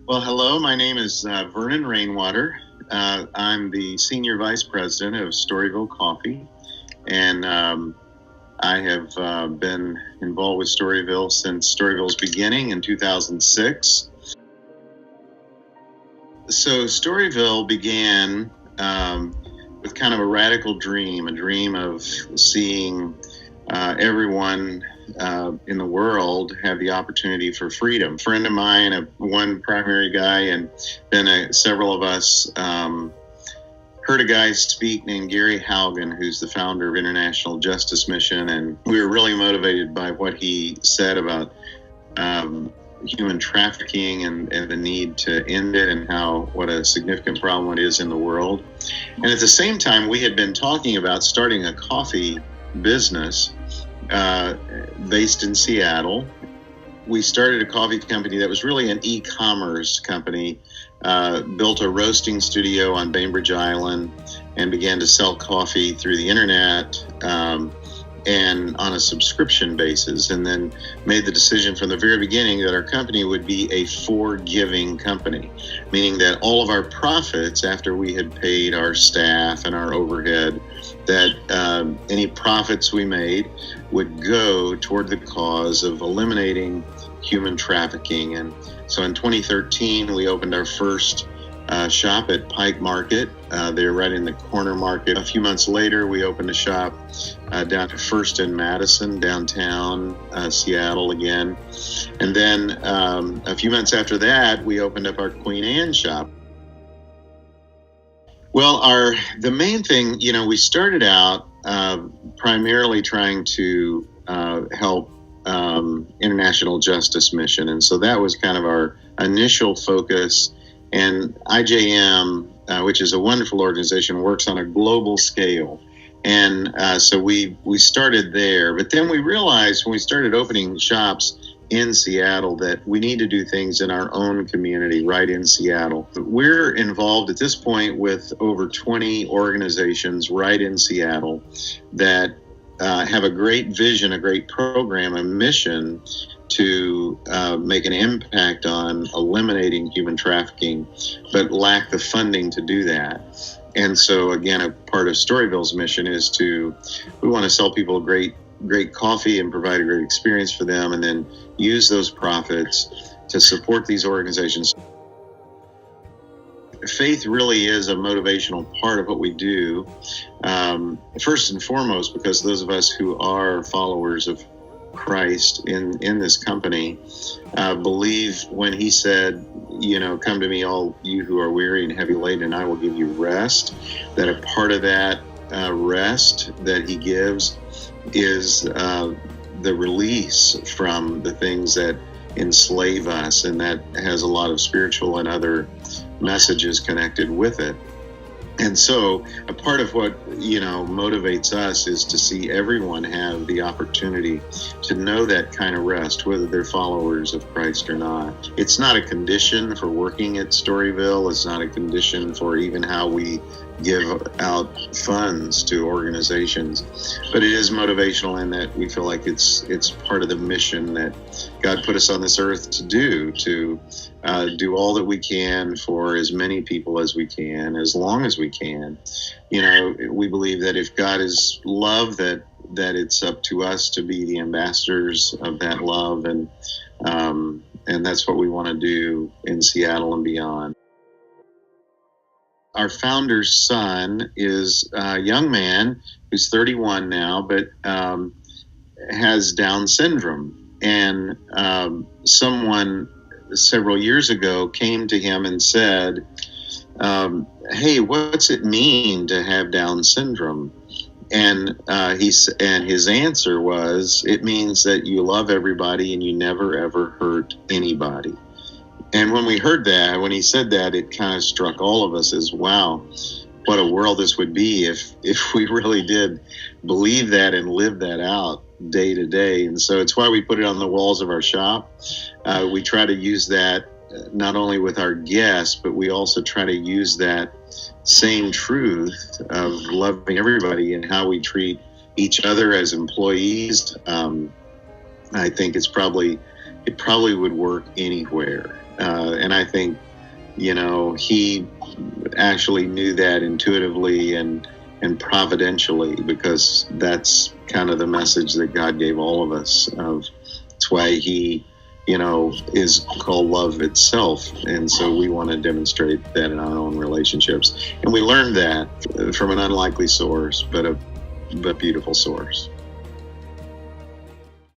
Well, hello. My name is Vernon Rainwater. I'm the Senior Vice President of Storyville Coffee, and I have been involved with Storyville since Storyville's beginning in 2006. So Storyville began with kind of a radical dream, a dream of seeing everyone in the world have the opportunity for freedom. A friend of mine, one primary guy, and then several of us heard a guy speak named Gary Haugen, who's the founder of International Justice Mission, and we were really motivated by what he said about human trafficking and the need to end it, and what a significant problem it is in the world. And at the same time, we had been talking about starting a coffee business based in Seattle. We started a coffee company that was really an e-commerce company, built a roasting studio on Bainbridge Island, and began to sell coffee through the internet and on a subscription basis, and then made the decision from the very beginning that our company would be a forgiving company, meaning that all of our profits, after we had paid our staff and our overhead, that any profits we made would go toward the cause of eliminating human trafficking. And so in 2013, we opened our first shop at Pike Market. They're right in the corner market. A few months later, we opened a shop down at First and Madison, downtown Seattle again. And then a few months after that, we opened up our Queen Anne shop. Well, the main thing, we started out primarily trying to help International Justice Mission. And so that was kind of our initial focus. And IJM, which is a wonderful organization, works on a global scale. And so we started there. But then we realized when we started opening shops in Seattle that we need to do things in our own community right in Seattle. We're involved at this point with over 20 organizations right in Seattle that have a great vision, a great program, a mission to make an impact on eliminating human trafficking, but lack the funding to do that. And so, again, a part of Storyville's mission is we want to sell people great coffee and provide a great experience for them, and then use those profits to support these organizations. Faith really is a motivational part of what we do, first and foremost, because those of us who are followers of Christ in this company believe when he said, come to me, all you who are weary and heavy laden, and I will give you rest, that a part of that rest that he gives is the release from the things that enslave us, and that has a lot of spiritual and other messages connected with it. And so a part of what, motivates us is to see everyone have the opportunity to know that kind of rest, whether they're followers of Christ or not. It's not a condition for working at Storyville. It's not a condition for even how we give out funds to organizations, but it is motivational in that we feel like it's part of the mission that God put us on this earth to do all that we can for as many people as we can, as long as we can. We believe that if God is love, that it's up to us to be the ambassadors of that love, and that's what we want to do in Seattle and beyond. Our founder's son is a young man who's 31 now, but has Down syndrome. And someone several years ago came to him and said, hey, what's it mean to have Down syndrome? And his answer was, it means that you love everybody and you never, ever hurt anybody. And when we heard that, when he said that, it kind of struck all of us as, wow, what a world this would be if we really did believe that and live that out day to day. And so it's why we put it on the walls of our shop. We try to use that not only with our guests, but we also try to use that same truth of loving everybody and how we treat each other as employees. I think it's probably it probably would work anywhere. And I think, he actually knew that intuitively and providentially, because that's kind of the message that God gave all of us. That's why he, is called love itself. And so we want to demonstrate that in our own relationships. And we learned that from an unlikely source, but a beautiful source.